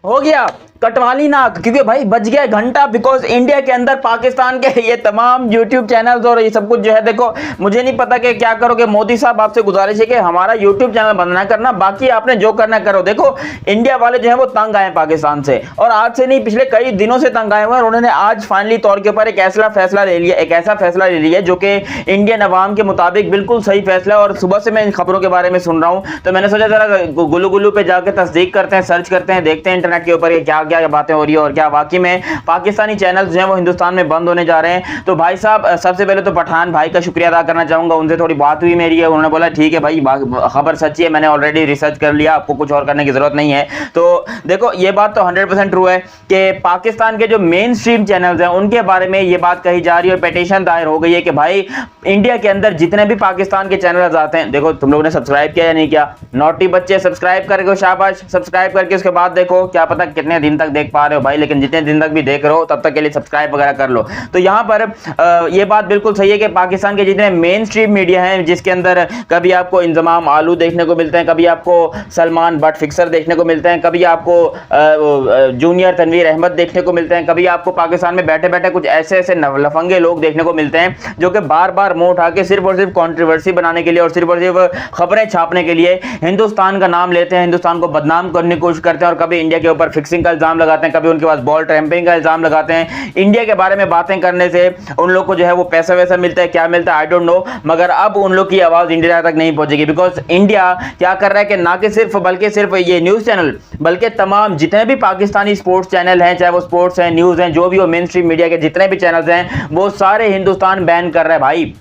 हो गया कटवाली नाक, क्योंकि भाई बच गया घंटा। बिकॉज इंडिया के अंदर पाकिस्तान के ये तमाम यूट्यूब चैनल्स और ये सब कुछ जो है, देखो मुझे नहीं पता कि क्या करोगे। मोदी साहब आपसे गुजारिश है कि हमारा यूट्यूब चैनल बंद ना करना, बाकी आपने जो करना करो। देखो इंडिया वाले जो है वो तंग आए पाकिस्तान से, और आज से नहीं पिछले कई दिनों से तंग आए हुए हैं। उन्होंने आज फाइनली तौर के ऊपर एक ऐसा फैसला ले लिया, एक ऐसा फैसला ले लिया जो कि इंडियन अवाम के मुताबिक बिल्कुल सही फैसला है। और सुबह से मैं इन खबरों के बारे में सुन रहा हूं, तो मैंने सोचा जरा गुल्लू गुल्लू पे जाकर तस्दीक करते हैं, सर्च करते हैं, देखते हैं इंटरनेट के ऊपर क्या क्या बातें हो रही है और क्या वाकई में पाकिस्तानी चैनल जो हैं वो हिंदुस्तान में बंद होने जा रहे हैं। तो भाई साहब सबसे पहले तो पठान भाई का शुक्रिया अदा करना चाहूंगा, उनसे थोड़ी बात हुई मेरी है, उन्होंने बोला ठीक है भाई खबर सच्ची है, मैंने ऑलरेडी रिसर्च कर लिया, आपको कुछ और करने की जरूरत नहीं है। तो देखो ये बात तो 100% ट्रू है कि पाकिस्तान के जो मेन स्ट्रीम चैनल्स हैं उनके बारे में ये बात कही जा रही है और पिटीशन दायर हो गई है कि भाई इंडिया के अंदर जितने भी पाकिस्तान के चैनल्स आते हैं, देखो तुम लोगों ने सब्सक्राइब किया या नहीं किया, नोटी बच्चे सब्सक्राइब करके शाबाश, सब्सक्राइब करके उसके बाद देखो क्या पता कितने दिन तक देख पा रहे हो भाई, लेकिन जितने दिन तक भी देख रहे हो तब तक के लिए सब्सक्राइब वगैरह कर लो। तो यहां पर ये बात बिल्कुल सही है कि पाकिस्तान के जितने मेन स्ट्रीम मीडिया हैं जिसके अंदर कभी आपको इंजमाम आलू देखने को मिलते हैं, कभी आपको सलमान बट फिक्सर देखने को मिलते हैं, कभी आपको जूनियर तनवीर अहमद देखने को मिलते हैं, कभी आपको पाकिस्तान में बैठे बैठे कुछ ऐसे ऐसे लफंगे लोग देखने को मिलते हैं जो कि बार बार मुंह उठा के सिर्फ और सिर्फ कंट्रोवर्सी बनाने के लिए और सिर्फ खबरें छापने के लिए हिंदुस्तान का नाम लेते हैं, हिंदुस्तान को बदनाम करने की कोशिश करते हैं, और कभी इंडिया के ऊपर फिक्सिंग का इल्जाम लगाते हैं, कभी उनके पास बॉल ट्रैम्पिंग का इल्जाम लगाते हैं। इंडिया के बारे में बातें करने से उन लोग को जो है वो पैसा वैसा मिलता है, क्या मिलता है आई डोंट नो, मगर अब उन लोग की आवाज इंडिया तक नहीं पहुंचेगी। बिकॉज इंडिया क्या कर रहा है कि ना कि सिर्फ बल्कि सिर्फ ये न्यूज चैनल बल्कि तमाम जितने भी पाकिस्तानी स्पोर्ट्स चैनल हैं, चाहे वो स्पोर्ट्स हैं, न्यूज हैं, जो भी हो मेन स्ट्रीम मीडिया के जितने भी चैनल्स हैं वो सारे हिंदुस्तान बैन कर रहा है भाई।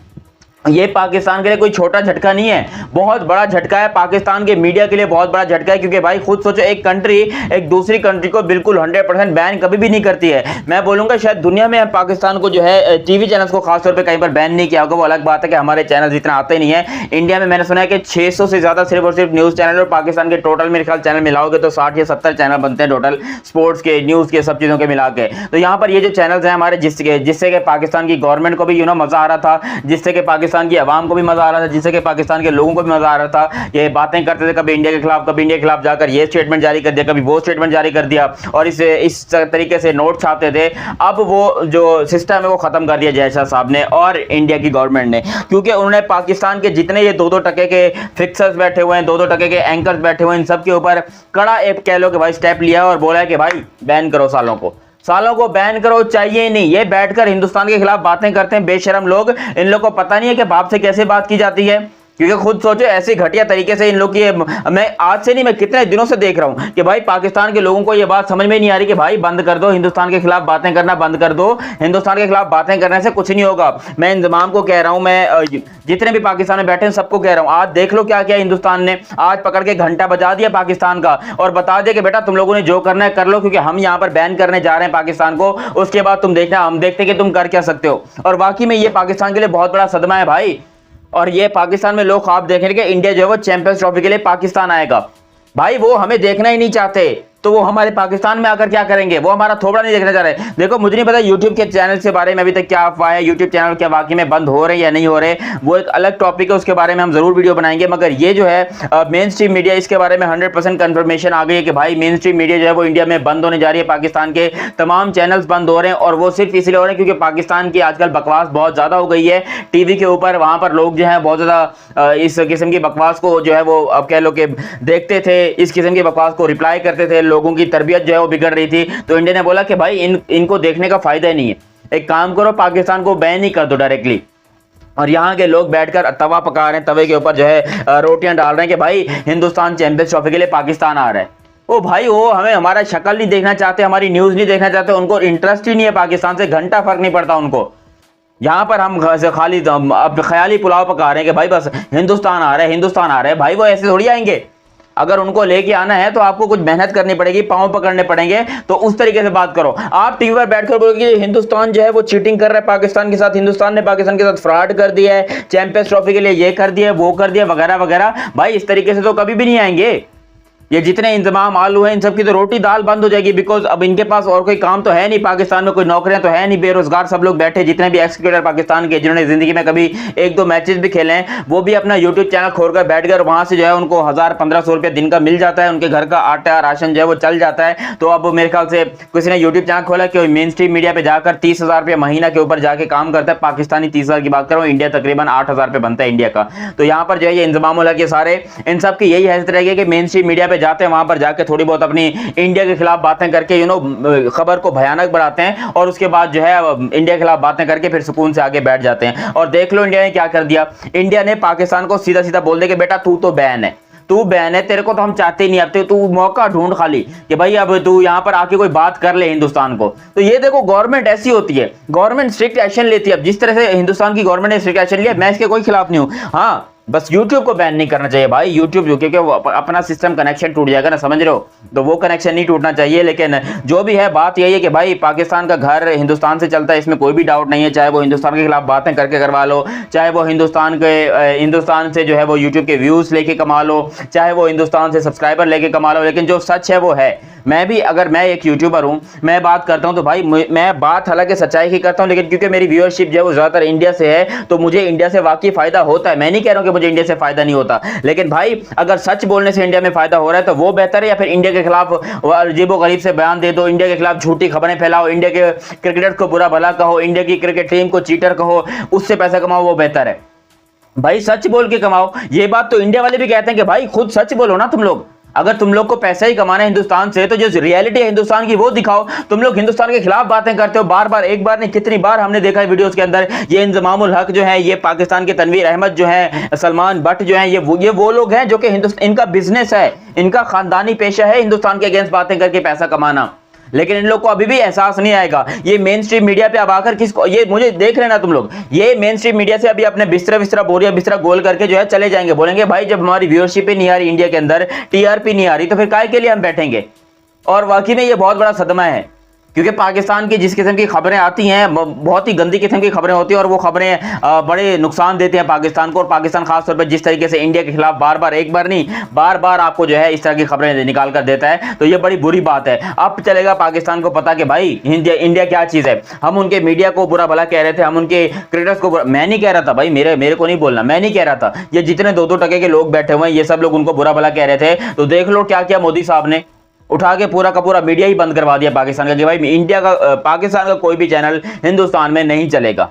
ये पाकिस्तान के लिए कोई छोटा झटका नहीं है, बहुत बड़ा झटका है, पाकिस्तान के मीडिया के लिए बहुत बड़ा झटका है। क्योंकि भाई खुद सोचो एक कंट्री एक दूसरी कंट्री को बिल्कुल 100% बैन कभी भी नहीं करती है। मैं बोलूंगा शायद दुनिया में पाकिस्तान को जो है टीवी चैनल्स को खासतौर पे कहीं पर बैन नहीं किया होगा, वो अलग बात है कि हमारे चैनल इतना आते नहीं है। इंडिया में मैंने सुना है कि 600 से ज्यादा सिर्फ और सिर्फ न्यूज चैनल, और पाकिस्तान के टोटल मेरे ख्याल चैनल मिलाओगे तो 60 या 70 चैनल बनते हैं टोटल, स्पोर्ट्स के, न्यूज के, सब चीजों के मिला के। तो यहाँ पर ये जो चैनल्स हैं हमारे जिससे कि पाकिस्तान की गवर्नमेंट को भी मजा आ रहा था, जिससे कि पाकिस्तान की आवाम को भी मजा आ रहा था, जिससे कि पाकिस्तान के लोगों को भी मजा आ रहा था, ये बातें करते थे कभी इंडिया के खिलाफ, कभी इंडिया के खिलाफ जाकर ये स्टेटमेंट जारी कर दिया, कभी वो स्टेटमेंट जारी कर दिया, और इस तरीके से नोट छापते थे। अब वो जो सिस्टम है वो खत्म कर दिया जय शाह साहब ने और इंडिया की गवर्नमेंट ने, क्योंकि उन्होंने पाकिस्तान के जितने ये 2-2 टके के फिक्सर्स बैठे हुए हैं, 2-2 टके के एंकर्स बैठे हुए हैं, इन सब के ऊपर कड़ा एक कह लो कि भाई स्टेप लिया और बोला है कि भाई बैन करो, सालों को बैन करो, चाहिए ही नहीं। ये बैठकर हिंदुस्तान के खिलाफ बातें करते हैं बेशरम लोग, इन लोग को पता नहीं है कि बाप से कैसे बात की जाती है। क्योंकि खुद सोचो ऐसी घटिया तरीके से इन लोग की, मैं आज से नहीं मैं कितने दिनों से देख रहा हूं कि भाई पाकिस्तान के लोगों को ये बात समझ में नहीं आ रही कि भाई बंद कर दो, हिंदुस्तान के खिलाफ बातें करना बंद कर दो, हिंदुस्तान के खिलाफ बातें करने से कुछ नहीं होगा। मैं इंजमाम को कह रहा हूं, मैं जितने भी पाकिस्तान में बैठे हैं सबको कह रहा हूं, आज देख लो क्या किया हिंदुस्तान ने, आज पकड़ के घंटा बजा दिया पाकिस्तान का और बता दिया कि बेटा तुम लोगों ने जो करना है कर लो, क्योंकि हम यहां पर बैन करने जा रहे हैं पाकिस्तान को, उसके बाद तुम देखना, हम देखते कि तुम कर क्या सकते हो। और वाकई में ये पाकिस्तान के लिए बहुत बड़ा सदमा है भाई। और ये पाकिस्तान में लोग ख्वाब देख रहे हैं कि इंडिया जो है वो चैंपियंस ट्रॉफी के लिए पाकिस्तान आएगा। भाई वो हमें देखना ही नहीं चाहते, तो वो हमारे पाकिस्तान में आकर क्या करेंगे, वो हमारा थोबड़ा नहीं देखना चाह रहे। देखो मुझे नहीं पता यूट्यूब के चैनल के बारे में अभी तक क्या अफवाह है, यूट्यूब चैनल क्या वाकई में बंद हो रहे हैं या नहीं हो रहे, वो एक अलग टॉपिक है, उसके बारे में हम जरूर वीडियो बनाएंगे। मगर ये जो है मेन स्ट्रीम मीडिया, इसके बारे में 100% कंफर्मेशन आ गई है कि भाई मेन स्ट्रीम मीडिया जो है वो इंडिया में बंद होने जा रही है, पाकिस्तान के तमाम चैनल्स बंद हो रहे हैं। और वो सिर्फ इसलिए हो रहे हैं क्योंकि पाकिस्तान की आजकल बकवास बहुत ज्यादा हो गई है टीवी के ऊपर, वहां पर लोग जो है बहुत ज्यादा इस किस्म की बकवास को जो है वो अब कह लो कि देखते थे, इस किस्म की बकवास को रिप्लाई करते थे, लोगों की तरबियत जो है वो बिगड़ रही थी। तो इंडिया ने बोला कि भाई इनको देखने का फायदा ही नहीं है, एक काम करो पाकिस्तान को बैन ही कर दो डायरेक्टली। और यहाँ के लोग बैठकर तवा पका रहे हैं, तवे के ऊपर जो है रोटियां डाल रहे हैं कि भाई हिंदुस्तान चैंपियंस ट्रॉफी के लिए पाकिस्तान आ रहा है। ओ भाई वो हमें हमारा शक्ल नहीं देखना चाहते, हमारी न्यूज नहीं देखना चाहते, उनको इंटरेस्ट ही नहीं है पाकिस्तान से, घंटा फर्क नहीं पड़ता उनको। यहाँ पर हम खाली अब ख्याली पुलाव पका रहे हैं कि भाई बस हिंदुस्तान आ रहा है, हिंदुस्तान आ रहा है। भाई वो ऐसे थोड़ी आएंगे, अगर उनको लेके आना है तो आपको कुछ मेहनत करनी पड़ेगी, पांव पकड़ने पड़ेंगे। तो उस तरीके से बात करो। आप टीवी पर बैठकर बोलोगे हिंदुस्तान जो है वो चीटिंग कर रहा है पाकिस्तान के साथ, हिंदुस्तान ने पाकिस्तान के साथ फ्रॉड कर दिया है, चैंपियंस ट्रॉफी के लिए ये कर दिया वो कर दिया वगैरह वगैरह। भाई इस तरीके से तो कभी भी नहीं आएंगे। ये जितने इंतजाम आलू हैं इन सब की तो रोटी दाल बंद हो जाएगी, बिकॉज अब इनके पास और कोई काम तो है नहीं, पाकिस्तान में कोई नौकरियां तो है नहीं, बेरोजगार सब लोग बैठे, जितने भी एक्स क्रिकेटर पाकिस्तान के जिन्होंने जिंदगी में कभी 1-2 मैचेस भी खेले हैं वो भी अपना यूट्यूब चैनल खोलकर बैठ गए और वहां से जो है उनको 1000-1500 रुपये दिन का मिल जाता है, उनके घर का आटा राशन जो है वो चल जाता है। तो अब मेरे ख्याल से किसी ने यूट्यूब चैनल खोला कि मेन स्ट्रीम मीडिया पे जाकर 30,000 रुपये महीना के ऊपर जाके काम करता है, पाकिस्तानी 30,000 की बात करो, इंडिया तकरीबन 8,000 रुपये बनता है इंडिया का। तो यहाँ पर जो है ये इंतजाम के सारे इन सब की यही हैसियत रहेगी कि मेन स्ट्रीम मीडिया पे जाते हैं, वहां पर जाके थोड़ी बहुत अपनी इंडिया के खिलाफ बातें करके खबर को भयानक बनाते हैं और उसके बाद जो है इंडिया के खिलाफ बातें करके फिर सुकून से आगे बैठ जाते हैं। और देख लो इंडिया ने क्या कर दिया, इंडिया ने पाकिस्तान को सीधा सीधा बोल दे कि बेटा तू तो बैन है, तू बैन है, तेरे को तो हम चाहते ही नहीं, अब तू मौका ढूंढ खाली कि भाई अब तू यहाँ पर आके कोई बात कर ले हिंदुस्तान को। तो ये देखो गवर्नमेंट ऐसी होती है, गवर्नमेंट स्ट्रिक्ट एक्शन लेती है। अब जिस तरह से हिंदुस्तान की गवर्नमेंट ने स्ट्रिक्ट एक्शन लिया, मैं इसके कोई खिलाफ नहीं हूँ। हाँ बस YouTube को बैन नहीं करना चाहिए भाई, YouTube जो क्योंकि वो अपना सिस्टम कनेक्शन टूट जाएगा ना, समझ रहे हो, तो वो कनेक्शन नहीं टूटना चाहिए। लेकिन जो भी है बात यही है कि भाई पाकिस्तान का घर हिंदुस्तान से चलता है, इसमें कोई भी डाउट नहीं है, चाहे वो हिंदुस्तान के खिलाफ बातें करके करवा लो, चाहे वो हिंदुस्तान से जो है वो YouTube के व्यूज लेके कमा लो, चाहे वो हिंदुस्तान से सब्सक्राइबर लेके कमा लो, लेकिन जो सच है वो है। मैं भी अगर मैं एक यूट्यूबर हूं, मैं बात करता हूं तो भाई मैं बात हालांकि सच्चाई की करता हूं, लेकिन क्योंकि मेरी व्यूअरशिप जो है वो ज्यादातर इंडिया से है तो मुझे इंडिया से वाकई फायदा होता है। मैं नहीं कह रहा हूं कि मुझे इंडिया से फायदा नहीं होता, लेकिन भाई अगर सच बोलने से इंडिया में फायदा हो रहा है तो वो बेहतर है, या फिर इंडिया के खिलाफ अजीबो गरीब से बयान दे दो, इंडिया के खिलाफ झूठी खबरें फैलाओ, इंडिया के क्रिकेटर्स को बुरा भला कहो, इंडिया की क्रिकेट टीम को चीटर कहो, उससे पैसा कमाओ, वो बेहतर है। भाई सच बोल के कमाओ। ये बात तो इंडिया वाले भी कहते हैं कि भाई खुद सच बोलो ना तुम लोग, अगर तुम लोग को पैसा ही कमाना है हिंदुस्तान से तो जो रियलिटी है हिंदुस्तान की वो दिखाओ। तुम लोग हिंदुस्तान के खिलाफ बातें करते हो बार बार, एक बार नहीं कितनी बार हमने देखा है वीडियोस के अंदर, ये इंजमामुल हक जो है, ये पाकिस्तान के तनवीर अहमद जो है, सलमान भट्ट जो है, ये वो लोग हैं जो कि इनका बिजनेस है, इनका खानदानी पेशा है हिंदुस्तान के अगेंस्ट बातें करके पैसा कमाना। लेकिन इन लोग को अभी भी एहसास नहीं आएगा। ये मेन स्ट्रीम मीडिया पे अब आकर किसको, ये मुझे देख रहे ना तुम लोग, ये मेन स्ट्रीम मीडिया से अभी अपने बिस्तरा बोरिया बिस्तरा गोल करके जो है चले जाएंगे, बोलेंगे भाई जब हमारी व्यूअरशिप ही नहीं आ रही इंडिया के अंदर, टीआरपी नहीं आ रही, तो फिर काहे के लिए हम बैठेंगे। और वाकई में ये बहुत बड़ा सदमा है, क्योंकि पाकिस्तान की जिस किस्म की खबरें आती हैं बहुत ही गंदी किस्म की खबरें होती हैं और वो खबरें बड़े नुकसान देते हैं पाकिस्तान को। और पाकिस्तान खासतौर पर जिस तरीके से इंडिया के खिलाफ बार बार, एक बार नहीं बार बार आपको जो है इस तरह की खबरें निकाल कर देता है, तो ये बड़ी बुरी बात है। अब चलेगा पाकिस्तान को पता कि भाई इंडिया क्या चीज़ है। हम उनके मीडिया को बुरा भला कह रहे थे, हम उनके क्रिकेटर्स को मैं नहीं कह रहा था भाई, मेरे को नहीं बोलना, मैं नहीं कह रहा था, ये जितने 2-2 टके के लोग बैठे हुए हैं ये सब लोग उनको बुरा भला कह रहे थे। तो देख लो क्या क्या मोदी साहब ने उठा के पूरा का पूरा मीडिया ही बंद करवा दिया पाकिस्तान का, कि भाई इंडिया का पाकिस्तान का कोई भी चैनल हिंदुस्तान में नहीं चलेगा।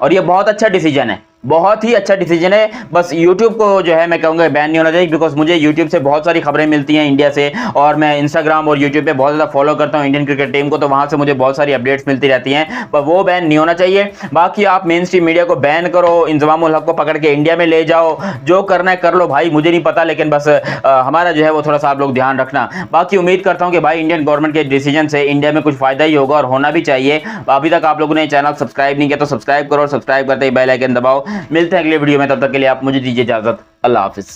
और ये बहुत अच्छा डिसीजन है, बहुत ही अच्छा डिसीजन है। बस YouTube को जो है मैं कहूँगा बैन नहीं होना चाहिए, बिकॉज मुझे YouTube से बहुत सारी खबरें मिलती हैं इंडिया से, और मैं Instagram और YouTube पे बहुत ज़्यादा फॉलो करता हूँ इंडियन क्रिकेट टीम को, तो वहाँ से मुझे बहुत सारी अपडेट्स मिलती रहती हैं, पर वो बैन नहीं होना चाहिए। बाकी आप मेन स्ट्रीम मीडिया को बैन करो, इंजमामुल हक को पकड़ के इंडिया में ले जाओ, जो करना है कर लो भाई, मुझे नहीं पता, लेकिन बस हमारा जो है वो थोड़ा सा आप लोग ध्यान रखना। बाकी उम्मीद करता हूँ कि भाई इंडियन गवर्नमेंट के डिसीजन से इंडिया में कुछ फायदा ही होगा और होना भी चाहिए। अभी तक आप लोगों ने चैनल सब्सक्राइब नहीं किया तो सब्सक्राइब करो, और सब्सक्राइब करते ही बेल आइकन दबाओ। मिलते हैं अगले वीडियो में, तब तक के लिए आप मुझे दीजिए इजाजत। अल्लाह हाफिज।